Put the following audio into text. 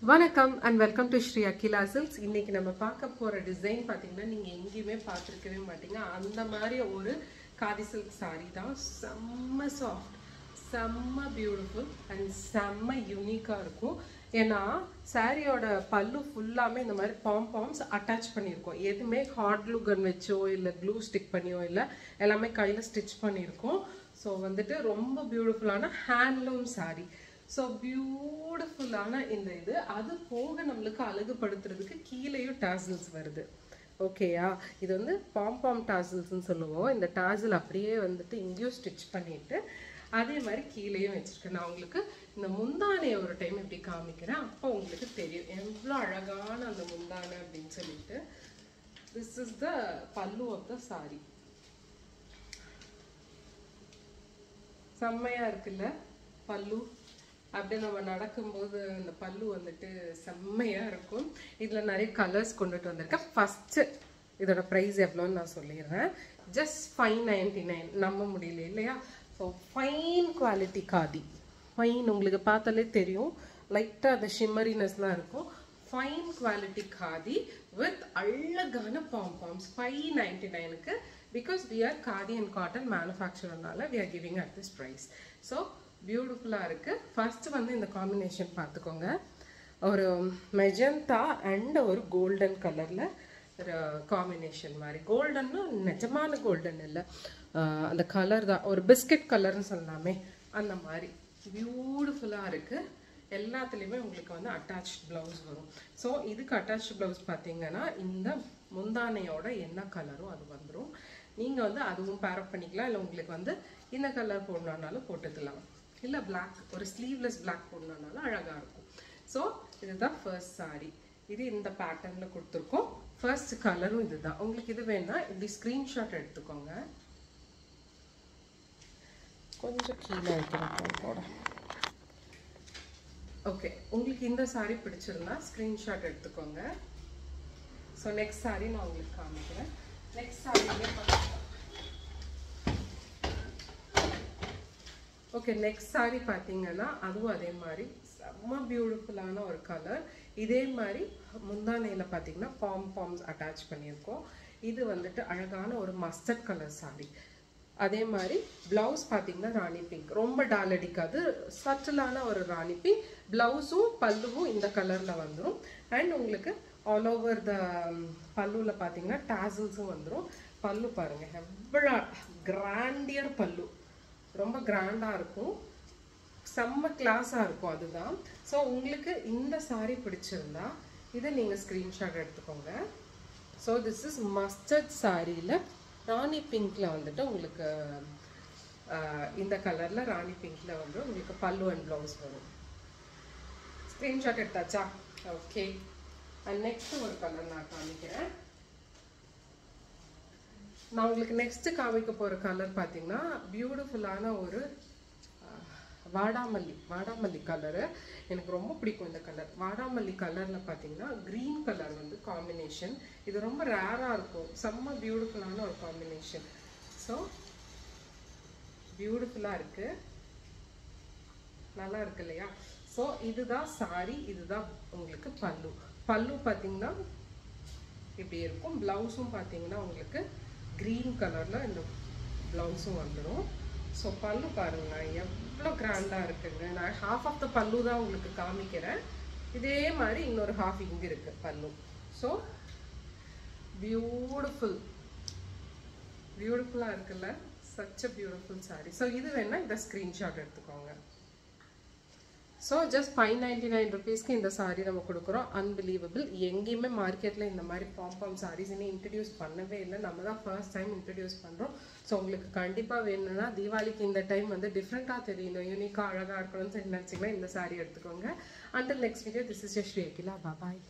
வணக்கம் and welcome to Shri Akila Silks. இன்னைக்கு நம்ம பார்க்க போற டிசைன் பாத்தீங்கன்னா நீங்க எங்கேயுமே பார்த்திருக்கவே மாட்டீங்க. அந்த மாதிரி ஒரு காதி silk saree தான். செம்ம சாஃப்ட், செம்ம பியூட்டிஃபுல் and செம்ம யூனிக்கா இருக்கும். ஏன்னா சாரியோட பல்லு ஃபுல்லாமே இந்த மாதிரி பாம்பாம்ஸ் அட்டாச் பண்ணியிருக்கோம். எதுவுமே ஹாட் glue gun வச்சோ இல்லை க்ளூ ஸ்டிக் பண்ணியோ இல்லை, எல்லாமே கையில் ஸ்டிச் பண்ணியிருக்கோம். ஸோ வந்துட்டு ரொம்ப பியூட்டிஃபுல்லான ஹேண்ட்லூம் saree. ஸோ பியூட்டிஃபுல்லான இந்த இது அது போக நம்மளுக்கு அழகுபடுத்துறதுக்கு கீழேயும் டாசல்ஸ் வருது. ஓகேயா, இது வந்து பாம்பாம் டாசல்ஸ்ன்னு சொல்லுவோம். இந்த டாசல் அப்படியே வந்துட்டு இங்கேயும் ஸ்டிச் பண்ணிட்டு அதே மாதிரி கீழேயும் வச்சிருக்கேன். நான் உங்களுக்கு இந்த முந்தானையை ஒரு டைம் இப்படி காமிக்கிறேன், அப்போ உங்களுக்கு தெரியும் எவ்வளோ அழகான அந்த முந்தானை அப்படின்னு சொல்லிட்டு. திஸ் இஸ் த பல்லு ஆஃப் த சாரி. செம்மையா இருக்குல்ல பல்லு. அப்படியே நம்ம நடக்கும்போது அந்த பல்லு வந்துட்டு செம்மையா இருக்கும். இதுல நிறைய கலர்ஸ் கொண்டுட்டு வந்திருக்கேன். ஃபர்ஸ்ட் இதோட ப்ரைஸ் எவ்வளோன்னு நான் சொல்லிடுறேன். ஜஸ்ட் 599. நம்ப முடியல இல்லையா? So fine quality khadi. Fine, உங்களுக்கு பார்த்தாலே தெரியும் லைட்டாக அந்த ஷிம்மரினஸ்லாம் இருக்கும். ஃபைன் குவாலிட்டி காதி வித் அழகான பாம்பாம்ஸ். 599க்கு because we are khadi and cotton மேனுஃபேக்சர்னால we are giving at this price. So பியூட்டிஃபுல்லாக இருக்குது. ஃபர்ஸ்ட் வந்து இந்த காம்பினேஷன் பார்த்துக்கோங்க. ஒரு மெஜந்தா அண்ட் ஒரு கோல்டன் கலரில் ஒரு காம்பினேஷன் மாதிரி. கோல்டன்னா நிஜமான கோல்டன் இல்லை, அந்த கலர் தான் ஒரு பிஸ்கட் கலர்னு சொல்லலாமே, அந்த மாதிரி பியூட்டிஃபுல்லாக இருக்குது. எல்லாத்துலேயுமே உங்களுக்கு வந்து அட்டாச் ப்ளவுஸ் வரும். ஸோ இதுக்கு அட்டாச் ப்ளவுஸ் பார்த்தீங்கன்னா இந்த முந்தானையோட என்ன கலரும் அது வந்துடும். நீங்கள் வந்து அதுவும் பேரப் பண்ணிக்கலாம், இல்லை உங்களுக்கு வந்து இந்த கலர் போடணுன்னாலும் போட்டுக்கலாம், இல்லை பிளாக் ஒரு ஸ்லீவ்லெஸ் பிளாக் போடணுன்னாலும் அழகாக இருக்கும். ஸோ இதுதான் ஃபர்ஸ்ட் சாரி. இது இந்த பேட்டர்னில் கொடுத்துருக்கோம். ஃபர்ஸ்ட் கலரும் இதுதான். உங்களுக்கு இது வேணா இப்படி ஸ்க்ரீன்ஷாட் எடுத்துக்கோங்க. கொஞ்சம் கீழே வைக்கிறேன். ஓகே, உங்களுக்கு இந்த சாரி பிடிச்சிருந்தா ஸ்க்ரீன்ஷாட் எடுத்துக்கோங்க. ஸோ நெக்ஸ்ட் சாரி நான் உங்களுக்கு காமிக்கிறேன். நெக்ஸ்ட் சாரியிலே பார்த்துக்கலாம். ஓகே, நெக்ஸ்ட் சாரி பார்த்தீங்கன்னா அதுவும் அதே மாதிரி செம்ம பியூட்டிஃபுல்லான ஒரு கலர். இதே மாதிரி முந்தானையில் பார்த்தீங்கன்னா பாம்ஸ் அட்டாச் பண்ணியிருக்கோம். இது வந்துட்டு அழகான ஒரு மஸ்டர்ட் கலர் சாரி. அதே மாதிரி பிளவுஸ் பார்த்தீங்கன்னா ராணி பிங்க், ரொம்ப டால் அடிக்காது, சட்டிலான ஒரு ராணி பிங்க். பிளவுஸும் பல்லுவும் இந்த கலரில் வந்துடும். அண்ட் உங்களுக்கு ஆல் ஓவர் த பல்லுவில் பார்த்தீங்கன்னா டாசல்ஸும் வந்துடும். பல்லு பாருங்கள் எவ்வளோ கிராண்டியர் பல்லு, ரொம்ப கிராண்டாக இருக்கும், செம்ம கிளாஸாக இருக்கும். அதுதான். ஸோ உங்களுக்கு இந்த சாரி பிடிச்சிருந்தா இதை நீங்கள் ஸ்க்ரீன்ஷாட் எடுத்துக்கோங்க. ஸோ திஸ் இஸ் மஸ்டர்ட் சாரியில் ராணி பிங்க்ல வந்துட்டு உங்களுக்கு இந்த கலரில் ராணி பிங்க்ல வந்து உங்களுக்கு பல்லு அண்ட் ப்ளவுஸ் வரும். ஸ்க்ரீன்ஷாட் எடுத்தாச்சா? ஓகே. அண்ட் நெக்ஸ்ட் ஒரு கலர் நான் காமிக்கிறேன். நான் உங்களுக்கு நெக்ஸ்ட் காமிக்க போகிற கலர் பார்த்தீங்கன்னா பியூட்டிஃபுல்லான ஒரு வாடாமல்லி கலரு. எனக்கு ரொம்ப பிடிக்கும் இந்த கலர். வாடாமல்லி கலரில் பார்த்தீங்கன்னா க்ரீன் கலர் வந்து காம்பினேஷன். இது ரொம்ப ரேராக இருக்கும். செம்ம பியூட்டிஃபுல்லான ஒரு காம்பினேஷன். ஸோ பியூட்டிஃபுல்லாக இருக்குது, நல்லா இருக்கு இல்லையா? ஸோ இதுதான் சாரி, இதுதான் உங்களுக்கு பல்லு. பல்லு பார்த்தீங்கன்னா இப்படி இருக்கும். ப்ளவுஸும் பார்த்தீங்கன்னா உங்களுக்கு க்ரீன் கலரில் இந்த ப்ளவுஸும் வந்துடும். ஸோ பல்லு பாருங்க எவ்வளோ கிராண்டாக இருக்குங்க. நான் ஹாஃப் ஆஃப் த பல்லு தான் உங்களுக்கு காமிக்கிறேன். இதே மாதிரி இன்னொரு ஹாஃப் இங்கே இருக்குது பல்லு. ஸோ பியூட்டிஃபுல்லாக இருக்குல்ல? Such a beautiful sorry. So இது வேணா இந்த ஸ்க்ரீன்ஷாட் எடுத்துக்கோங்க. ஸோ ஜஸ்ட் 599 ருபீஸ்க்கு இந்த சாரீ நம்ம கொடுக்குறோம். அன்பிலீவபிள். எங்கேயுமே மார்க்கெட்டில் இந்த மாதிரி பாம்பாம் சாரீஸ் இன்னும் இன்ட்ரடியூஸ் பண்ணவே இல்லை. நம்ம தான் ஃபர்ஸ்ட் டைம் இன்ட்ரடியூஸ் பண்ணுறோம். ஸோ உங்களுக்கு கண்டிப்பாக வேணும்னா தீபாவளிக்கு இந்த டைம் வந்து டிஃப்ரெண்ட்டாக தெரியணும், யூனிக்காக அழகாக இருக்கணும்னு நினச்சிங்கன்னா இந்த சாரீ எடுத்துக்கோங்க. Until next video, this is Shri Akila. Bye bye.